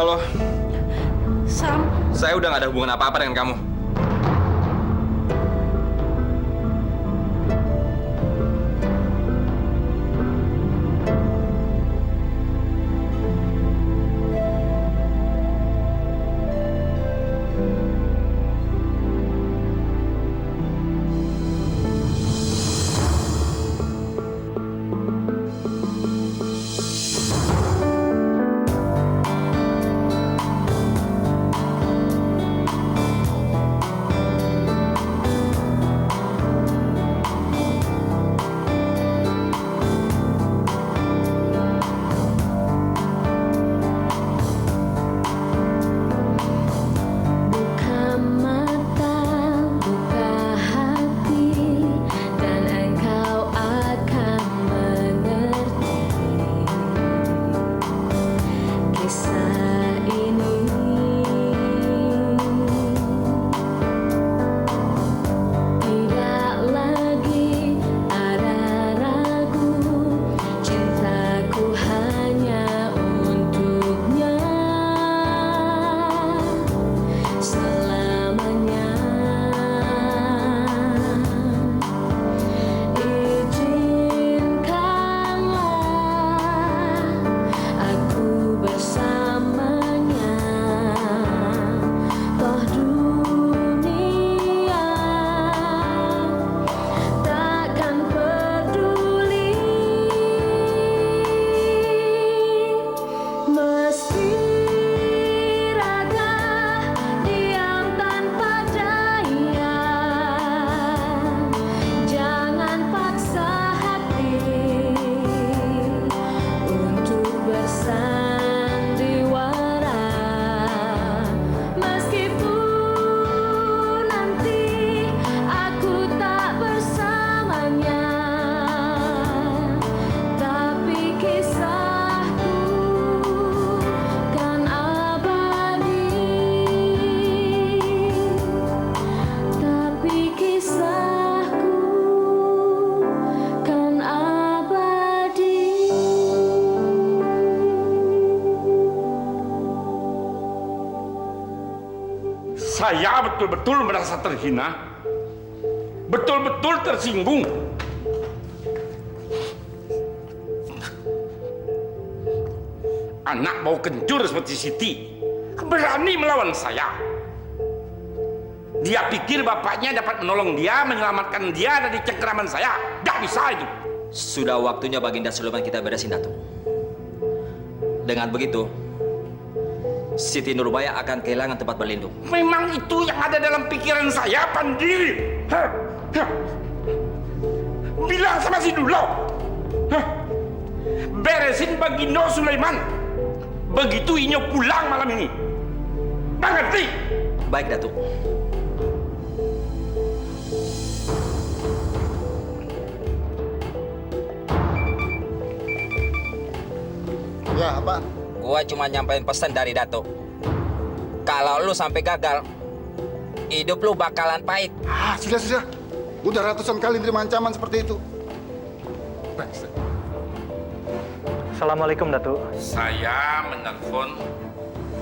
Halo, Sam, saya udah gak ada hubungan apa-apa dengan kamu. buka mata, buka hati, dan engkau akan mengerti kisah ini. Tidak lagi ada ragu, cintaku hanya untuknya selamanya. Izinkanlah aku bersamanya, toh dunia takkan peduli meski raga diam tanpa daya. Jangan paksa hati untuk bersandiwara, meskipun nanti aku tak bersamanya, tapi kisahku kan abadi. Tapi kisahku kan abadi. Saya betul-betul merasa terhina, betul-betul tersinggung. Anak bau kencur seperti Siti berani melawan saya. Dia pikir bapaknya dapat menolong dia, menyelamatkan dia dari cengkeraman saya. Tidak bisa itu. Sudah waktunya Baginda Sulaiman kita beresin, Datuk. Dengan begitu, Siti Nurbaya akan kehilangan tempat berlindung. Memang itu yang ada dalam pikiran saya, Pandiri. Hah? Hah? Bilang sama si Dulo. Hah? Beresin Baginda Sulaiman. Begitu Inyo pulang malam ini. Mengerti? Baik, Datuk. Ya, apa? Gua cuma nyampein pesan dari Datuk. Kalau lu sampai gagal, hidup lu bakalan pahit. Ah, sudah. Udah ratusan kali terima ancaman seperti itu. Brengsek. Assalamualaikum, Datuk. Saya menelpon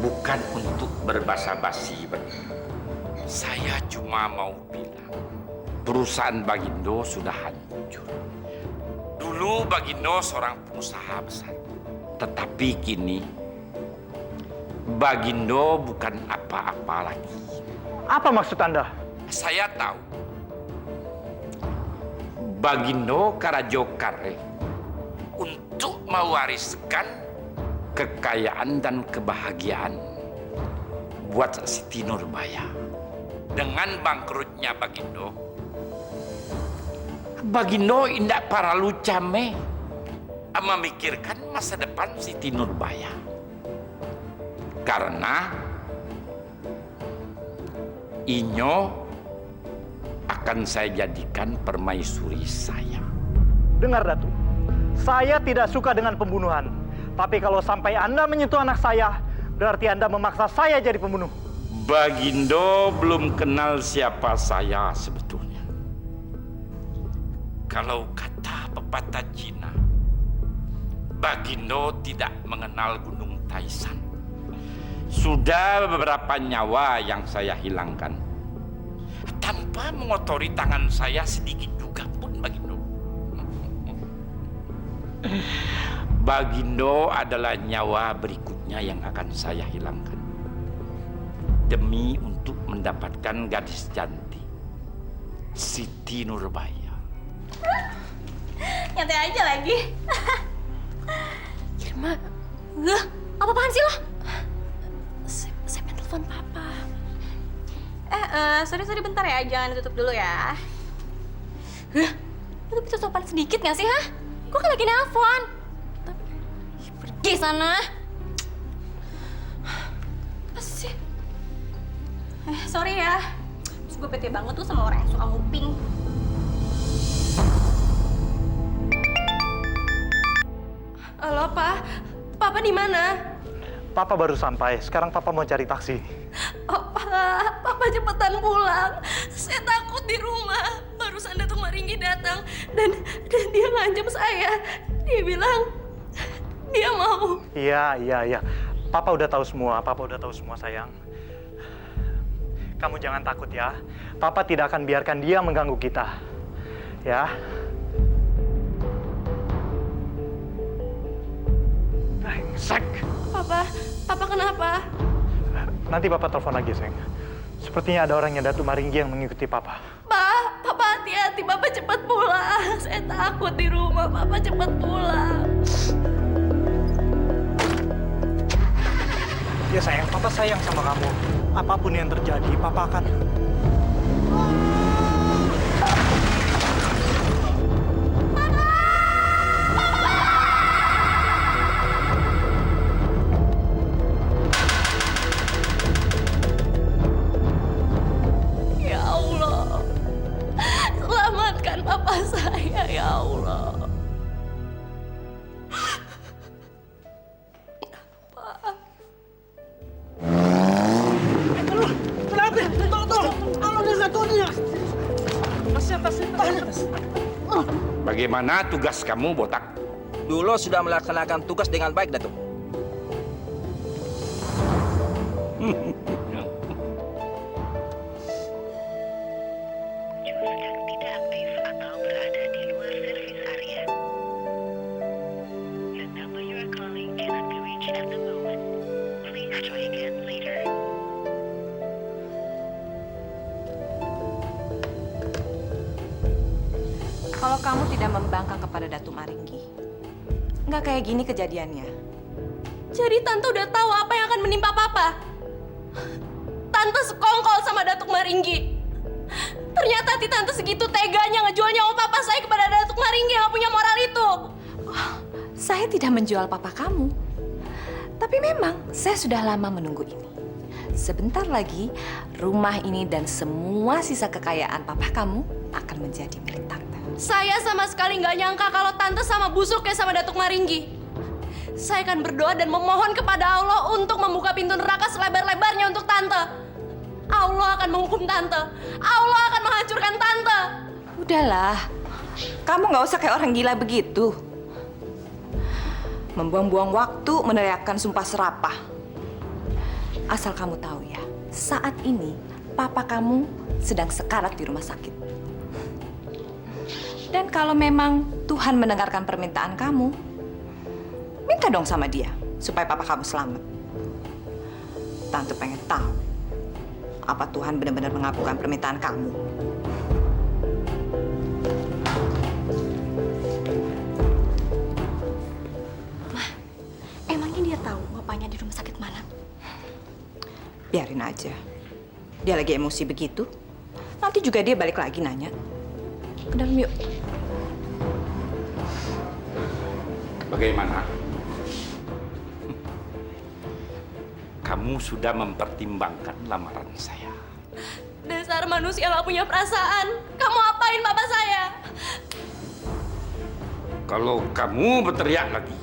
bukan untuk berbasa-basi. Saya cuma mau bilang, perusahaan Bagindo sudah hancur. Dulu Bagindo seorang pengusaha besar. Tetapi kini, Bagindo bukan apa-apa lagi. Apa maksud Anda? Saya tahu, Bagindo Karajokare untuk mewariskan kekayaan dan kebahagiaan buat Siti Nurbaya. Dengan bangkrutnya Bagindo, Bagindo indak para lucame memikirkan masa depan Siti Nurbaya. Karena Inyo akan saya jadikan permaisuri saya. Dengar, Datuk. Saya tidak suka dengan pembunuhan. Tapi kalau sampai Anda menyentuh anak saya, berarti Anda memaksa saya jadi pembunuh. Bagindo belum kenal siapa saya sebetulnya. Kalau kata pepatah Cina, Bagindo tidak mengenal Gunung Taisan. Sudah beberapa nyawa yang saya hilangkan tanpa mengotori tangan saya sedikit juga pun, Bagindo. Bagindo adalah nyawa berikutnya yang akan saya hilangkan demi untuk mendapatkan gadis cantik Siti Nurbaya. Nyantai aja lagi. Irma, apa-apaan sih lo? Saya pengen telepon papa. Sorry bentar ya, jangan ditutup dulu ya. Lu bisa sopan sedikit gak sih, ha? Gue kan lagi nelfon. Pergi sana. Apa sih? Sorry ya. Terus gue bete banget tuh sama orang yang suka nguping. Halo, Pak. Papa di mana? Papa baru sampai. Sekarang Papa mau cari taksi. Oh, Pak. Papa cepetan pulang. Saya takut di rumah. Barusan Datuk Maringgi datang dan dia ngancam saya. Dia bilang dia mau. Iya. Papa udah tahu semua, sayang. Kamu jangan takut ya. Papa tidak akan biarkan dia mengganggu kita. Ya. Brengsek. Papa kenapa? Nanti Papa telepon lagi, sayang. Sepertinya ada orang yang Datuk Maringgi yang mengikuti Papa. Papa hati-hati. Papa cepat pulang. Saya takut di rumah. Papa cepat pulang. Ya sayang, Papa sayang sama kamu. Apapun yang terjadi, Papa akan... Ya Allah. Selamatkan papa saya, ya Allah. Bagaimana tugas kamu, Botak? Dulu sudah melaksanakan tugas dengan baik, Datuk. sedang tidak aktif atau berada di luar servis area. The number you are calling cannot be reached at the moment. Please try again later. Kalau kamu tidak membangkang kepada Datuk Maringgi, nggak kayak gini kejadiannya. Jadi Tante udah tahu apa yang akan menimpa Papa. Tante sekongkol sama Datuk Maringgi. Ternyata Tante segitu teganya ngejual nyawa Papa saya kepada Datuk Maringgi yang gak punya moral itu. Oh, saya tidak menjual papa kamu. Tapi memang saya sudah lama menunggu ini. Sebentar lagi, rumah ini dan semua sisa kekayaan papa kamu akan menjadi milik Tante. Saya sama sekali nggak nyangka kalau Tante sama busuknya sama Datuk Maringgi. Saya akan berdoa dan memohon kepada Allah untuk membuka pintu neraka selebar-lebarnya untuk Tante. Allah akan menghukum Tante. Allah akan menghancurkan Tante. Udahlah, kamu nggak usah kayak orang gila begitu. Membuang-buang waktu meneriakkan sumpah serapah. Asal kamu tahu ya, saat ini papa kamu sedang sekarat di rumah sakit. Dan kalau memang Tuhan mendengarkan permintaan kamu, minta dong sama dia supaya papa kamu selamat. Tante pengen tahu apa Tuhan benar-benar mengabulkan permintaan kamu. Emangnya dia tahu bapaknya di rumah sakit mana? Biarin aja. Dia lagi emosi begitu. Nanti juga dia balik lagi nanya. Ke dalam yuk. Bagaimana? Kamu sudah mempertimbangkan lamaran saya. Dasar manusia gak punya perasaan. Kamu apain Papa saya? Kalau kamu berteriak lagi,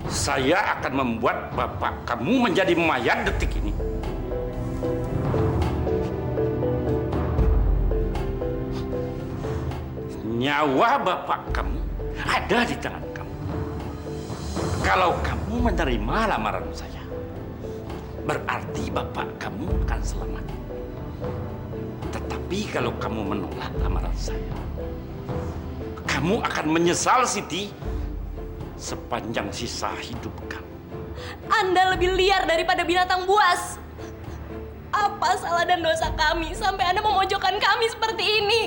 saya akan membuat bapak kamu menjadi mayat detik ini. Nyawa bapak kamu ada di tangan kamu. Kalau kamu menerima lamaran saya, berarti bapak kamu akan selamat. Tetapi kalau kamu menolak lamaran saya, kamu akan menyesal, Siti, sepanjang sisa hidup kamu. Anda lebih liar daripada binatang buas. Apa salah dan dosa kami sampai Anda memojokkan kami seperti ini?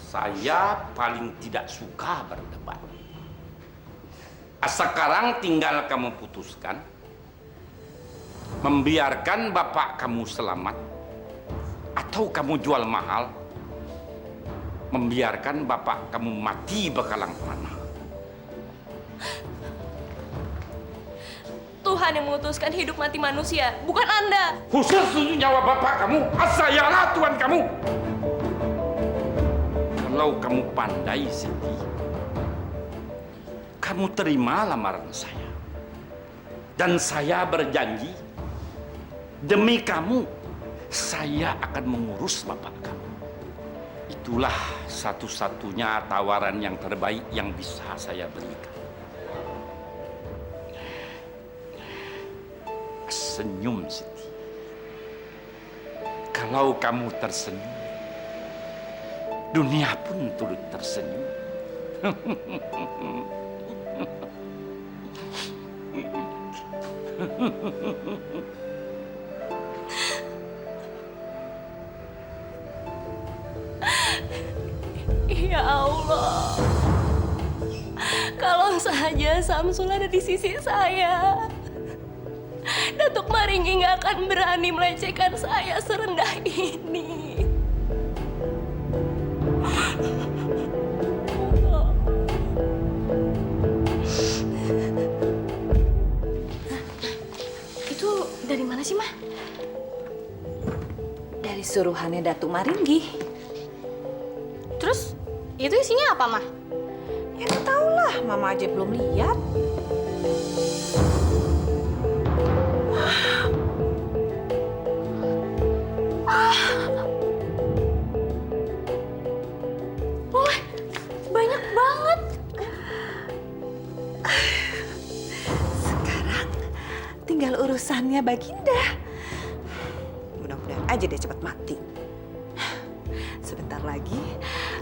Saya paling tidak suka berdebat. Sekarang tinggal kamu putuskan, membiarkan bapak kamu selamat atau kamu jual mahal, membiarkan bapak kamu mati bekalang panah. Tuhan yang memutuskan hidup mati manusia, bukan Anda. Khusus untuk nyawa bapak kamu, sayalah Tuhan kamu. Kalau kamu pandai, Siti, kamu terima lamaran saya. Dan saya berjanji, demi kamu, saya akan mengurus bapak kamu. Itulah satu-satunya tawaran yang terbaik yang bisa saya berikan. Senyum, Siti. Kalau kamu tersenyum, dunia pun turut tersenyum. Ya Allah, kalau saja Samsul ada di sisi saya, Datuk Maringgi nggak akan berani melecehkan saya serendah ini. Itu dari mana sih, Mah? Dari suruhannya Datuk Maringgi. Terus itu isinya apa, Mah? Ya nggak tahu lah, Mama aja belum lihat. Wah, banyak banget. Sekarang tinggal urusannya Baginda. Mudah-mudahan aja dia cepat mati. Sebentar lagi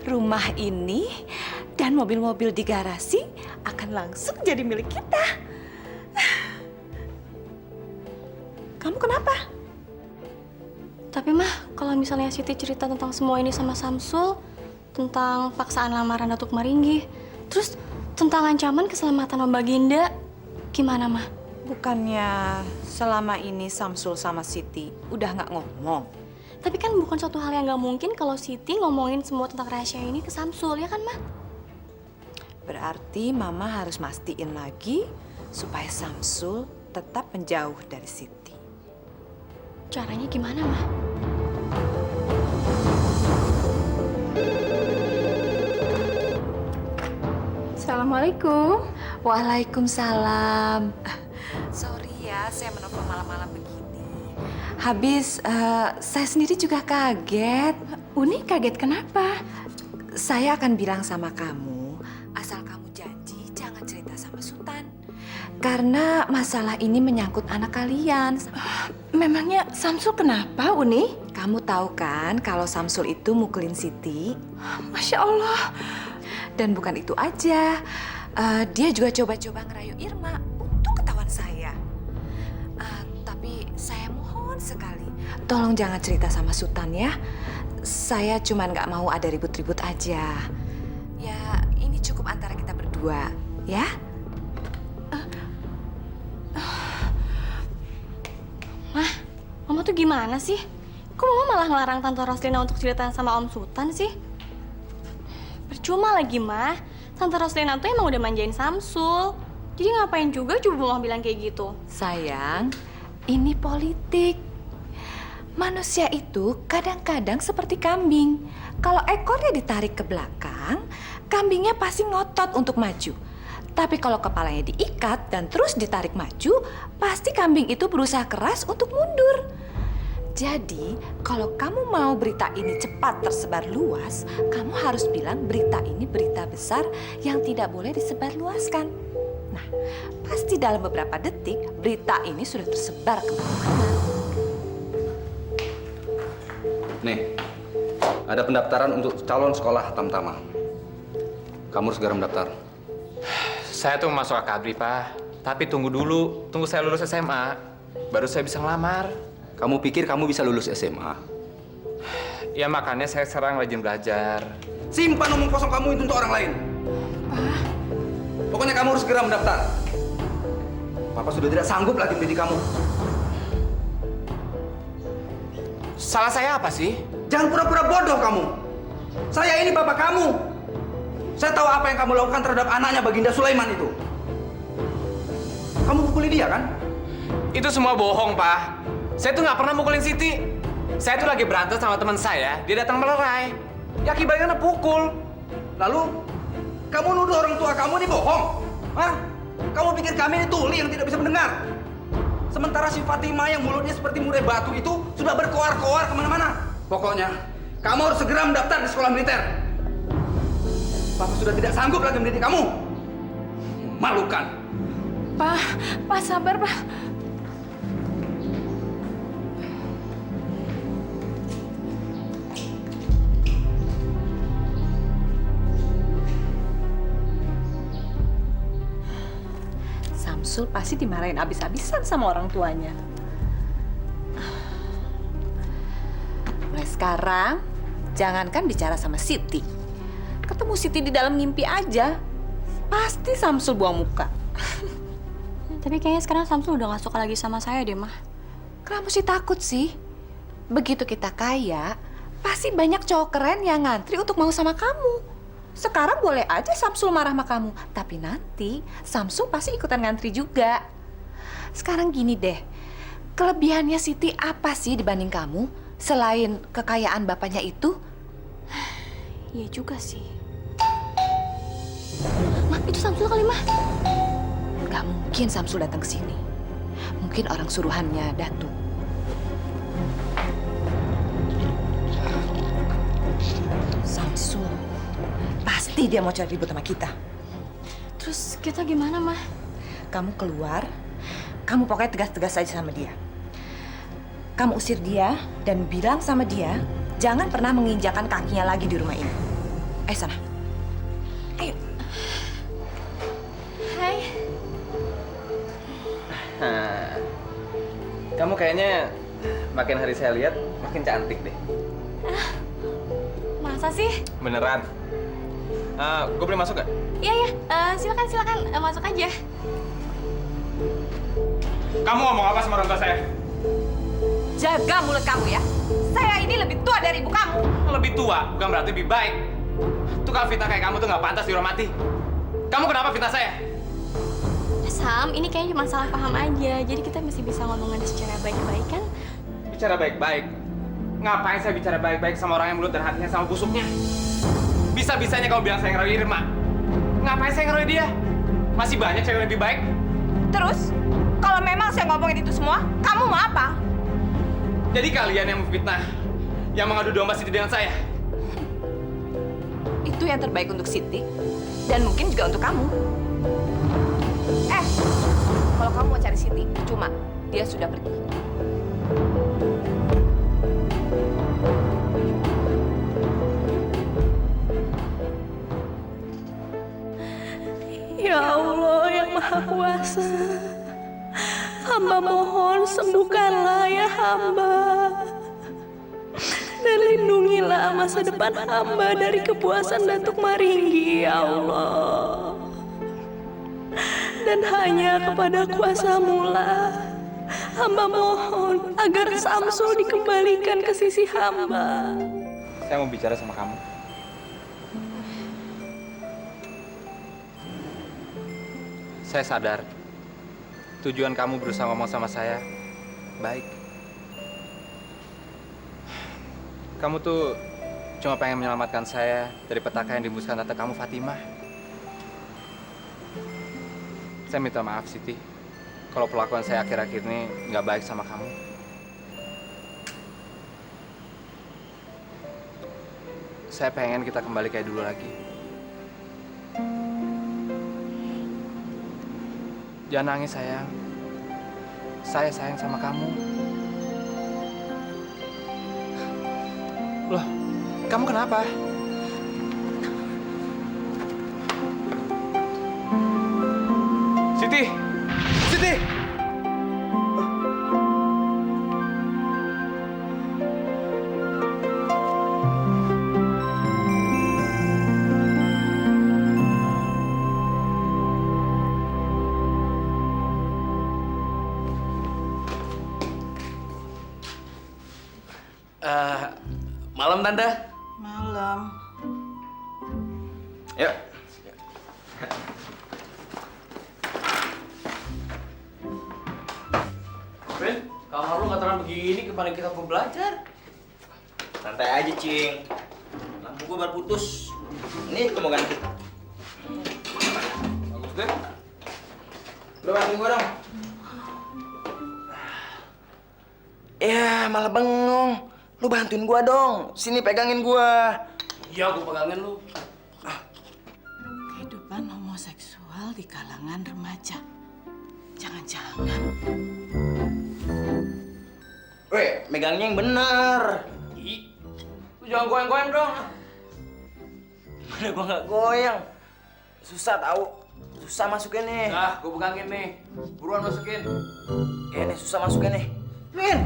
rumah ini dan mobil-mobil di garasi akan langsung jadi milik kita. Kamu kenapa? Tapi Mah, kalau misalnya Siti cerita tentang semua ini sama Samsul, tentang paksaan lamaran Datuk Maringgi, terus tentang ancaman keselamatan Mbak Ginda, gimana Mah? Bukannya selama ini Samsul sama Siti udah nggak ngomong? Tapi kan bukan suatu hal yang nggak mungkin kalau Siti ngomongin semua tentang rahasia ini ke Samsul, ya kan Mah? Berarti Mama harus mastiin lagi supaya Samsul tetap menjauh dari Siti. Caranya gimana Mah? Assalamualaikum. Waalaikumsalam. Sorry ya, saya menelpon malam-malam begini. Habis, saya sendiri juga kaget. Uni kaget kenapa? Saya akan bilang sama kamu, asal kamu janji jangan cerita sama Sultan. Karena masalah ini menyangkut anak kalian. Memangnya Samsul kenapa, Uni? Kamu tahu kan kalau Samsul itu mukulin Siti? Masya Allah. Dan bukan itu aja, dia juga coba-coba ngerayu Irma untuk ketahuan saya. Tapi saya mohon sekali, tolong jangan cerita sama Sultan ya. Saya cuma nggak mau ada ribut-ribut aja. Ya, ini cukup antara kita berdua, ya? Mah, Mama tuh gimana sih? Kok Mama malah ngelarang Tante Roslina untuk cerita sama Om Sultan sih? Percuma lagi, Mah. Tante Roslina tuh emang udah manjain Samsul. Jadi ngapain juga coba Mama bilang kayak gitu? Sayang, ini politik. Manusia itu kadang-kadang seperti kambing. Kalau ekornya ditarik ke belakang, kambingnya pasti ngotot untuk maju. Tapi kalau kepalanya diikat dan terus ditarik maju, pasti kambing itu berusaha keras untuk mundur. Jadi, kalau kamu mau berita ini cepat tersebar luas, kamu harus bilang berita ini berita besar yang tidak boleh disebarluaskan. Nah, pasti dalam beberapa detik berita ini sudah tersebar kemana-mana. Nih, ada pendaftaran untuk calon sekolah Tamtama. Kamu harus segera mendaftar. Saya tuh masuk akabri, Pak. Tapi tunggu dulu, tunggu saya lulus SMA. Baru saya bisa ngelamar. Kamu pikir kamu bisa lulus SMA? Ya makanya saya sekarang rajin belajar. Simpan omong kosong kamu itu untuk orang lain. Pokoknya kamu harus segera mendaftar. Papa sudah tidak sanggup lagi mendidik kamu. Salah saya apa sih? Jangan pura-pura bodoh kamu. Saya ini bapak kamu. Saya tahu apa yang kamu lakukan terhadap anaknya Baginda Sulaiman itu. Kamu pukuli dia kan? Itu semua bohong, Pak. Saya tuh nggak pernah mukulin Siti. Saya tuh lagi berantem sama teman saya. Dia datang melerai. Ya akibatnya pukul. Lalu kamu nuduh orang tua kamu ini bohong? Hah? Kamu pikir kami ini tuli yang tidak bisa mendengar? Sementara si Fatimah yang mulutnya seperti murai batu itu sudah berkoar-koar kemana-mana. Pokoknya, kamu harus segera mendaftar di sekolah militer. Papa sudah tidak sanggup lagi mendidik kamu. Memalukan. Pak sabar, Pak. Samsul pasti dimarahin abis-abisan sama orang tuanya. Mulai sekarang, jangankan bicara sama Siti. Ketemu Siti di dalam mimpi aja, pasti Samsul buang muka. Tapi kayaknya sekarang Samsul udah gak suka lagi sama saya deh, Mah. Kenapa sih takut sih? Begitu kita kaya, pasti banyak cowok keren yang ngantri untuk mau sama kamu. Sekarang boleh aja Samsul marah sama kamu, tapi nanti Samsul pasti ikutan ngantri juga. Sekarang gini deh, kelebihannya Siti apa sih dibanding kamu? Selain kekayaan bapaknya itu? Iya juga sih. Mah, itu Samsul kali, Mah. Gak mungkin Samsul datang ke sini. Mungkin orang suruhannya Datuk. Samsul, pasti dia mau cari ribut sama kita. Terus kita gimana, Mah? Kamu keluar, kamu pokoknya tegas-tegas aja sama dia. Kamu usir dia dan bilang sama dia, jangan pernah menginjakan kakinya lagi di rumah ini. Ayo sana. Ayo. Hai. Kamu kayaknya makin hari saya lihat makin cantik deh. Masa sih? Beneran. Gue boleh masuk gak? Iya, iya. Silakan. Masuk aja. Kamu ngomong apa sama orang tua saya? Jaga mulut kamu ya. Saya ini lebih tua dari ibu kamu. Lebih tua, bukan berarti lebih baik. Tukang fitnah kayak kamu tuh nggak pantas dihormati. Kamu kenapa fitnah saya? Sam, ini kayaknya cuma salah paham aja. Jadi kita masih bisa ngomongin secara baik-baik kan? Bicara baik-baik? Ngapain saya bicara baik-baik sama orang yang mulut dan hatinya sama busuknya? Bisa-bisanya kamu bilang saya ngeroyok Irma. Ngapain saya ngeroyok dia? Masih banyak cewek lebih baik. Terus, kalau memang saya ngomongin itu semua, kamu mau apa? Jadi kalian yang memfitnah, yang mengadu domba Siti dengan saya. Itu yang terbaik untuk Siti, dan mungkin juga untuk kamu. Kalau kamu mau cari Siti, cuma dia sudah pergi. Ya Allah yang Maha Kuasa, hamba mohon sembuhkanlah ya hamba. Dan lindungilah masa depan hamba dari kepuasan Datuk Maringgi, ya Allah. Dan hanya kepada kuasa-Mu lah, hamba mohon agar Samsul dikembalikan ke sisi hamba. Saya mau bicara sama kamu. Saya sadar, tujuan kamu berusaha ngomong sama saya baik. Kamu tuh cuma pengen menyelamatkan saya dari petaka yang dihembuskan tante kamu Fatimah. Saya minta maaf, Siti, kalau perlakuan saya akhir-akhir ini nggak baik sama kamu. Saya pengen kita kembali kayak dulu lagi. Jangan nangis, sayang. Saya sayang sama kamu. Loh, kamu kenapa? Siti! Siti! Malam, Tante. Malam. Yuk. Ben, kamar lu nggak terang begini kemarin kita mau belajar. Santai aja, Cing. Lampu gua baru putus. Ini aku mau ganti. Bagus deh. Lu bantuin gua dong. Ya, malah bengong. Lu bantuin gua dong. Sini pegangin gua. Iya, gua pegangin lu. Kehidupan homoseksual di kalangan remaja. Jangan-jangan. Weh, megangnya yang bener. Ih, lu jangan goyang-goyang dong. Mana gua nggak goyang. Susah tahu. Susah masukin nih. Nah, gua pegangin nih. Buruan masukin. Ini susah masukin nih. Min.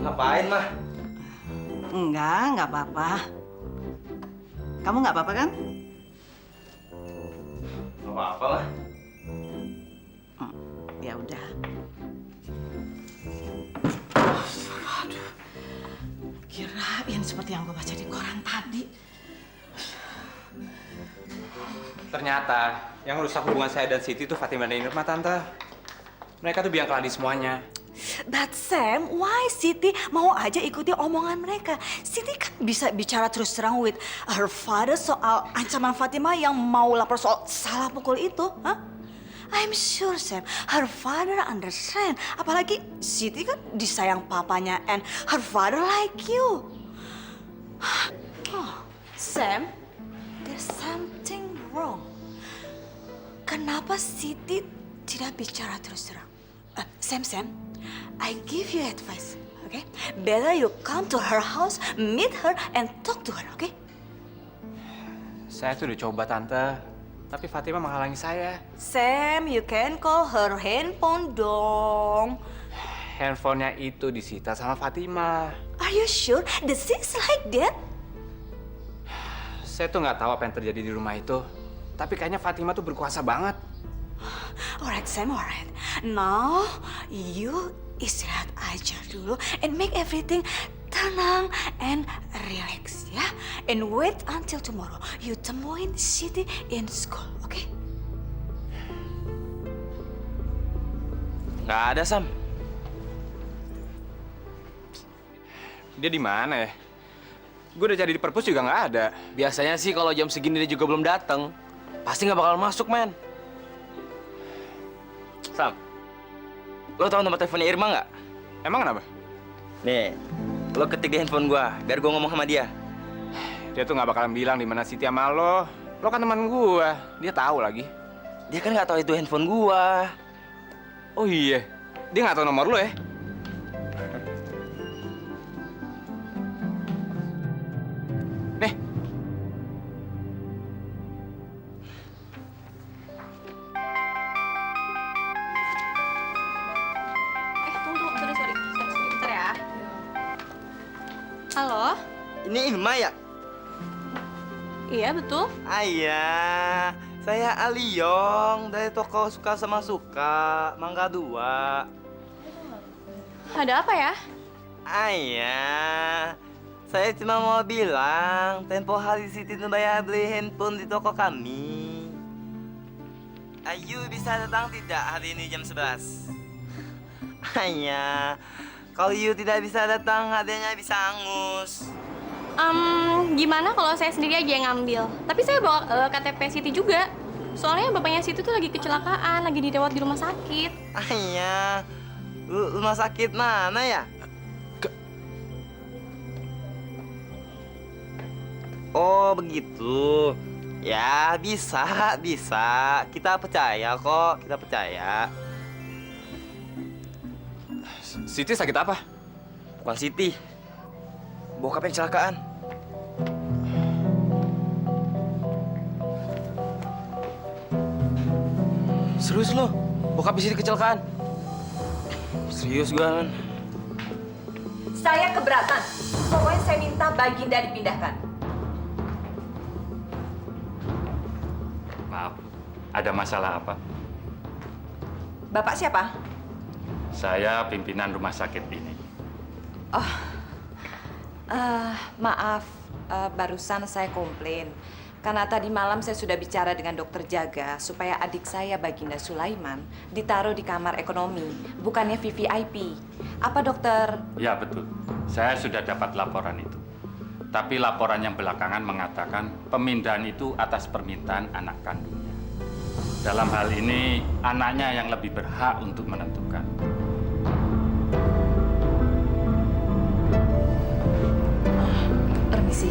Ngapain, Mah? Enggak apa-apa. Kamu nggak apa-apa kan? Nggak apa-apa, Mah. Ya udah. Aduh. Kirain seperti yang gue baca di koran tadi. Ternyata yang rusak hubungan saya dan Siti itu Fatima dan Irma, Tante. Mereka tuh biang keladi semuanya. But Sam, why Siti mau aja ikuti omongan mereka? Siti kan bisa bicara terus terang with her father soal ancaman Fatima yang mau lapor soal salah pukul itu, huh? I'm sure Sam, her father understand. Apalagi Siti kan disayang papanya and her father like you. Oh, Sam, there's something wrong. Kenapa Siti tidak bicara terus terang? Sam, I give you advice, okay? Better you come to her house, meet her, and talk to her, okay? Saya tuh udah coba, Tante. Tapi Fatima menghalangi saya. Sam, you can call her handphone dong. Handphonenya itu disita sama Fatima. Are you sure the things like that? Saya tuh nggak tahu apa yang terjadi di rumah itu. Tapi kayaknya Fatima tuh berkuasa banget. Alright, Sam, alright. Now, you istirahat aja dulu and make everything tenang and relax, ya. And wait until tomorrow. You temuin Siti in school, okay? Nggak ada, Sam. Dia di mana ya? Gue udah cari di perpus juga nggak ada. Biasanya sih kalau jam segini dia juga belum datang. Pasti nggak bakal masuk, men. Sam, lo tau nomor teleponnya Irma nggak? Emang kenapa? Nih, lo ketik di handphone gua, biar gua ngomong sama dia. Dia tuh nggak bakalan bilang di mana Siti sama lo. Lo kan teman gua, dia tahu lagi. Dia kan nggak tahu itu handphone gua. Oh iya, dia nggak tahu nomor lo ya? Nih. Tunggu, sorry, bentar ya. Halo? Ini Irma ya? Iya, betul. Ayah, saya Aliong dari toko Suka Sama Suka, Mangga 2. Ada apa ya? Ayah, saya cuma mau bilang, tempo hari Siti Nurbaya beli handphone di toko kami. Ayu bisa datang tidak hari ini jam 11? Ayah, kalau Ayu tidak bisa datang, hadiahnya bisa angus. Gimana kalau saya sendiri aja yang ngambil? Tapi saya bawa KTP Siti juga. Soalnya bapaknya Siti tuh lagi kecelakaan, lagi dirawat di rumah sakit. Ayah, rumah sakit mana ya? Oh, begitu. Ya, bisa, bisa. Kita percaya kok, kita percaya. Siti sakit apa? Bukan Siti. Bokapnya kecelakaan. Serius lo? Bokap Siti kecelakaan? Serius gue, Man. Saya keberatan. Pokoknya saya minta Baginda dipindahkan. Maaf, ada masalah apa? Bapak siapa? Saya pimpinan rumah sakit ini. Maaf, barusan saya komplain. Karena tadi malam saya sudah bicara dengan dokter jaga supaya adik saya Baginda Sulaiman ditaruh di kamar ekonomi, bukannya VVIP. Apa dokter? Ya betul, saya sudah dapat laporan itu. Tapi laporan yang belakangan mengatakan pemindahan itu atas permintaan anak kandungnya. Dalam hal ini, anaknya yang lebih berhak untuk menentukan. Permisi.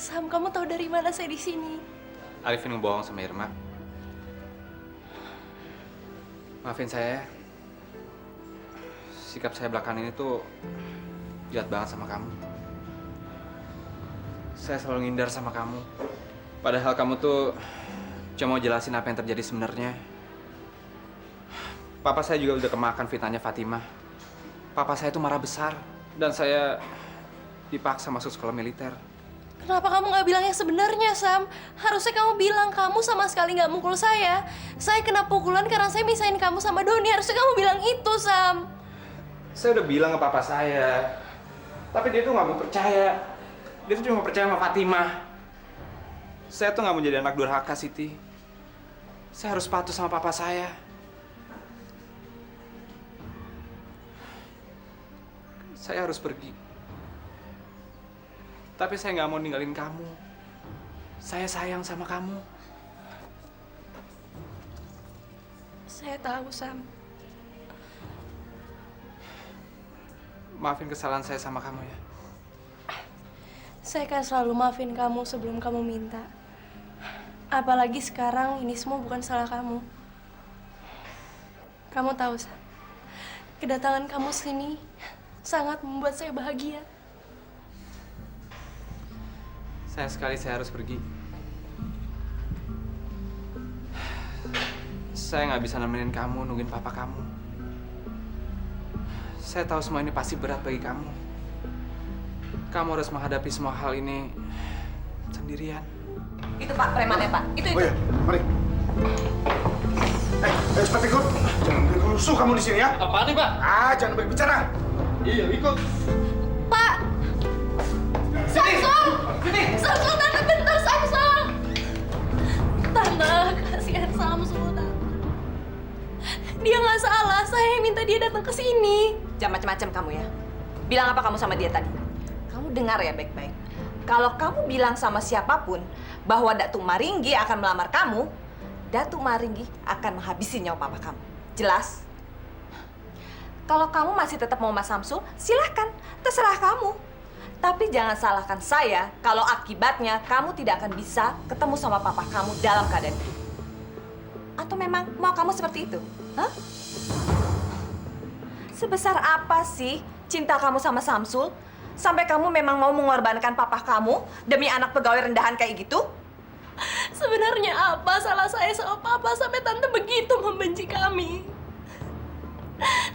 Sam, kamu tahu dari mana saya di sini? Arifin ngebohong sama Irma. Maafin saya. Sikap saya belakangan ini tuh jahat banget sama kamu. Saya selalu ngindar sama kamu. Padahal kamu tuh cuma mau jelasin apa yang terjadi sebenarnya. Papa saya juga udah kemakan fitnahnya Fatimah. Papa saya tuh marah besar. Dan saya dipaksa masuk sekolah militer. Kenapa kamu nggak bilang yang sebenarnya, Sam? Harusnya kamu bilang kamu sama sekali nggak mukul saya. Saya kena pukulan karena saya misahin kamu sama Doni. Harusnya kamu bilang itu, Sam. Saya udah bilang ke papa saya. Tapi dia tuh nggak mau percaya. Dia tuh cuma percaya sama Fatimah. Saya tuh nggak mau jadi anak durhaka, Siti. Saya harus patuh sama papa saya. Saya harus pergi. Tapi saya nggak mau ninggalin kamu. Saya sayang sama kamu. Saya tahu, Sam. Maafin kesalahan saya sama kamu ya. Saya kan selalu maafin kamu sebelum kamu minta. Apalagi sekarang ini semua bukan salah kamu. Kamu tahu, Sam. Kedatangan kamu sini sangat membuat saya bahagia. Sayang sekali saya harus pergi. Saya nggak bisa nemenin kamu, nungguin papa kamu. Saya tahu semua ini pasti berat bagi kamu. Kamu harus menghadapi semua hal ini sendirian. Itu Pak, premannya Pak. Itu. Oh iya, mari. Cepat ikut. Jangan berusuh kamu di sini ya. Apaan nih, Pak? Jangan banyak bicara. Iya, ikut. Pak! Samsul! Samsul, Tante, bentar, Samsul! Tante, kasihan Samsul, Tante. Dia nggak salah, saya yang minta dia datang ke sini. Jangan macam-macam kamu ya. Bilang apa kamu sama dia tadi? Kamu dengar ya baik-baik. Kalau kamu bilang sama siapapun bahwa Datuk Maringgi akan melamar kamu, Datuk Maringgi akan menghabisi nyawa papa kamu. Jelas? Kalau kamu masih tetap mau Mas Samsul, silahkan. Terserah kamu. Tapi jangan salahkan saya kalau akibatnya kamu tidak akan bisa ketemu sama papa kamu dalam keadaan hidup. Atau memang mau kamu seperti itu? Hah? Sebesar apa sih cinta kamu sama Samsul? Sampai kamu memang mau mengorbankan papa kamu demi anak pegawai rendahan kayak gitu? Sebenarnya apa salah saya sama papa sampai Tante begitu membenci kami?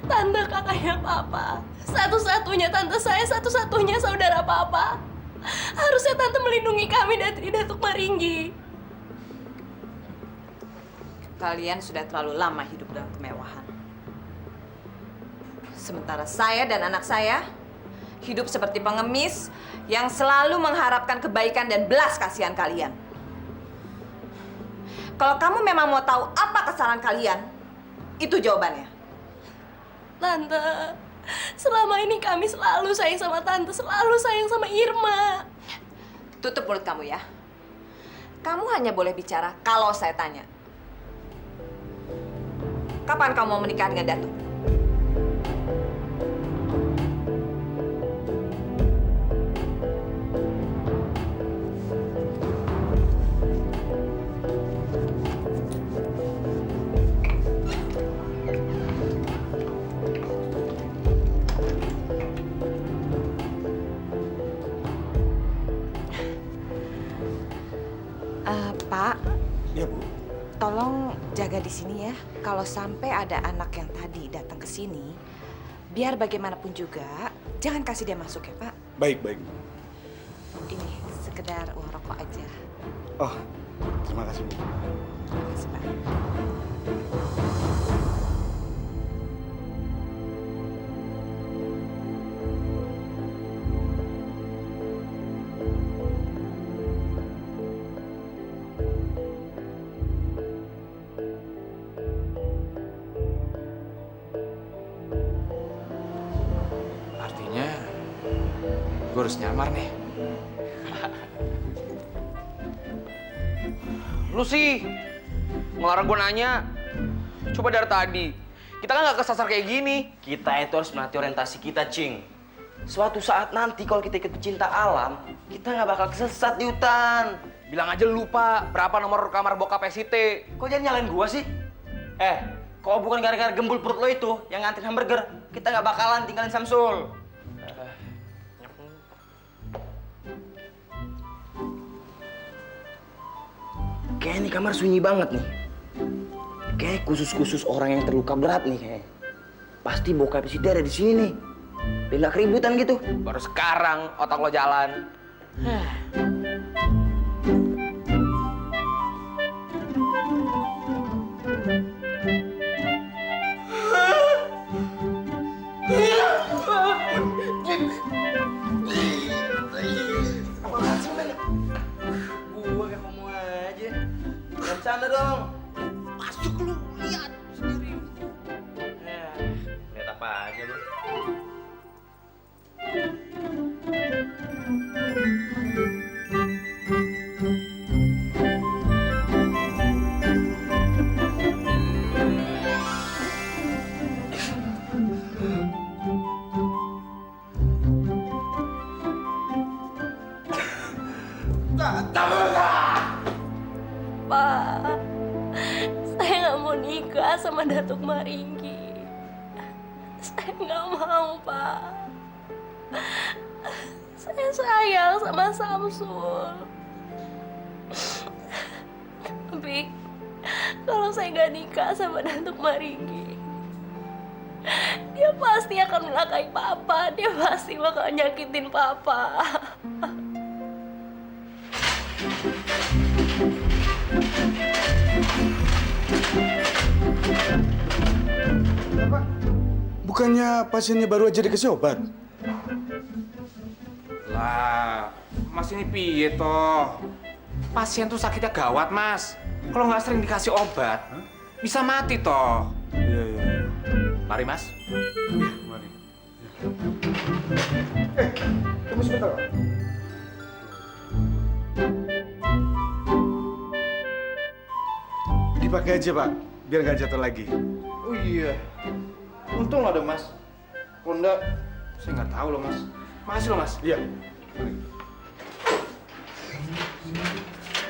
Tante kakaknya papa. Satu-satunya tante saya, satu-satunya saudara papa. Harusnya Tante melindungi kami dari Datuk Maringgi. Kalian sudah terlalu lama hidup dalam kemewahan. Sementara saya dan anak saya hidup seperti pengemis yang selalu mengharapkan kebaikan dan belas kasihan kalian. Kalau kamu memang mau tahu apa kesalahan kalian, itu jawabannya. Tante, selama ini kami selalu sayang sama Tante, selalu sayang sama Irma. Tutup mulut kamu ya. Kamu hanya boleh bicara kalau saya tanya. Kapan kamu mau menikah dengan Datuk? Pak. Iya, Bu. Tolong jaga di sini ya. Kalau sampai ada anak yang tadi datang ke sini, biar bagaimanapun juga, jangan kasih dia masuk ya, Pak. Baik, baik. Ini sekedar uang rokok aja. Oh, terima kasih, Bu. Terima kasih, Pak. Artinya, gue harus nyamar nih. Lu sih ngelarang gue nanya. Coba dari tadi, kita kan nggak kesasar kayak gini. Kita itu harus melatih orientasi kita, Cing. Suatu saat nanti kalau kita ikut pecinta alam, kita nggak bakal kesesat di hutan. Bilang aja lupa berapa nomor kamar bokapnya Siti. Kok jangan nyalain gua sih? Kalau bukan gara-gara gembul perut lo itu yang ngantri hamburger, kita nggak bakalan tinggalin Samsul. Kayaknya nih kamar sunyi banget nih. Kayak khusus orang yang terluka berat nih kayak. Pasti bokap Siti ada di sini nih. Biar nggak keributan gitu. Baru sekarang otak lo jalan. Gua kayak kamu aja. Jangan bercanda dong. Masuk lu, lihat sendiri. Lihat apa aja lu. Pak, saya nggak mau nikah sama Datuk Maringgi. Saya nggak mau, Pak. Saya sayang sama Samsul. Tapi kalau saya nggak nikah sama Datuk Maringgi, dia pasti akan melakahi Papa. Dia pasti bakal nyakitin Papa. Bukannya pasiennya baru aja dikasih obat? Lah, Mas ini piye toh? Pasien tuh sakitnya gawat, Mas. Kalau nggak sering dikasih obat, bisa mati toh. Iya. Mari, Mas. Iya, mari. Tunggu sebentar, Pak. Dipakai aja, Pak. Biar nggak jatuh lagi. Oh iya. Untung ada Mas. Kalau enggak, saya nggak tahu loh, Mas. Makasih loh, Mas. Iya.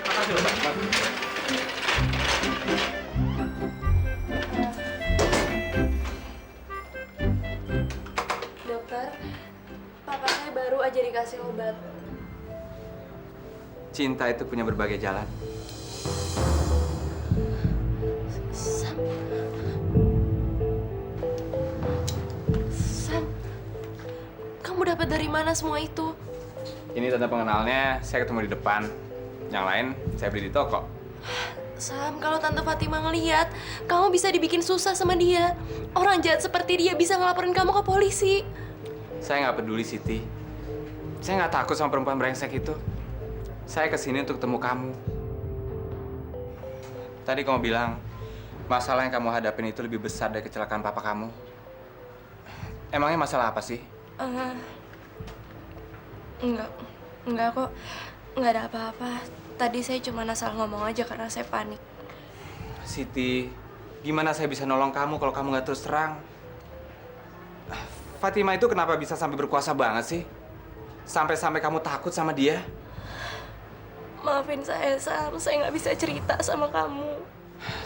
Makasih loh, Pak. Dokter, Papa saya baru aja dikasih obat. Cinta itu punya berbagai jalan. Sam, kamu dapat dari mana semua itu? Ini tanda pengenalnya, saya ketemu di depan. Yang lain, saya beli di toko. Sam, kalau Tante Fatima ngeliat, kamu bisa dibikin susah sama dia. Orang jahat seperti dia bisa ngelaporin kamu ke polisi. Saya nggak peduli, Siti. Saya nggak takut sama perempuan brengsek itu. Saya kesini untuk ketemu kamu. Tadi kamu bilang, masalah yang kamu hadapin itu lebih besar dari kecelakaan papa kamu. Emangnya masalah apa sih? Enggak kok. Enggak ada apa-apa. Tadi saya cuma asal ngomong aja karena saya panik. Siti, gimana saya bisa nolong kamu kalau kamu nggak terus terang? Fatima itu kenapa bisa sampai berkuasa banget sih? Sampai-sampai kamu takut sama dia? Maafin saya, Sam. Saya nggak bisa cerita sama kamu.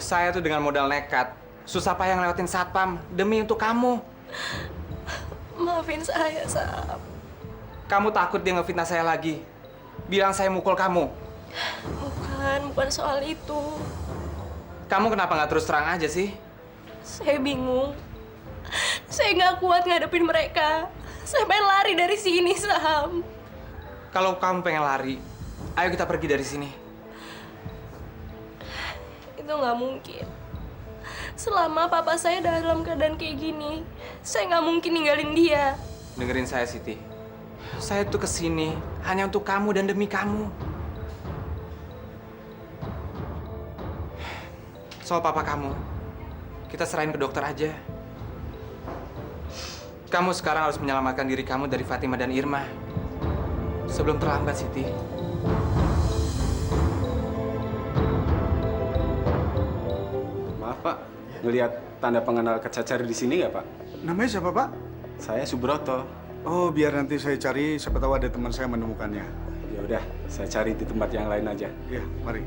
Saya tuh dengan modal nekat, susah payah ngelewatin satpam demi untuk kamu. Maafin saya, Sam. Kamu takut dia ngefitnah saya lagi? Bilang saya mukul kamu. Bukan soal itu. Kamu kenapa nggak terus terang aja sih? Saya bingung. Saya nggak kuat ngadepin mereka. Saya pengen lari dari sini, Sam. Kalau kamu pengen lari, ayo kita pergi dari sini. Itu nggak mungkin. Selama papa saya dalam keadaan kayak gini, saya nggak mungkin ninggalin dia. Dengerin saya, Siti. Saya tuh kesini hanya untuk kamu dan demi kamu. Soal papa kamu, kita serahin ke dokter aja. Kamu sekarang harus menyelamatkan diri kamu dari Fatima dan Irma. Sebelum terlambat, Siti. Maaf Pak, ngelihat tanda pengenal kecacar di sini nggak Pak? Namanya siapa, Pak? Saya Subroto. Oh, biar nanti saya cari, siapa tahu ada teman saya menemukannya. Ya udah, saya cari di tempat yang lain aja. Ya, mari.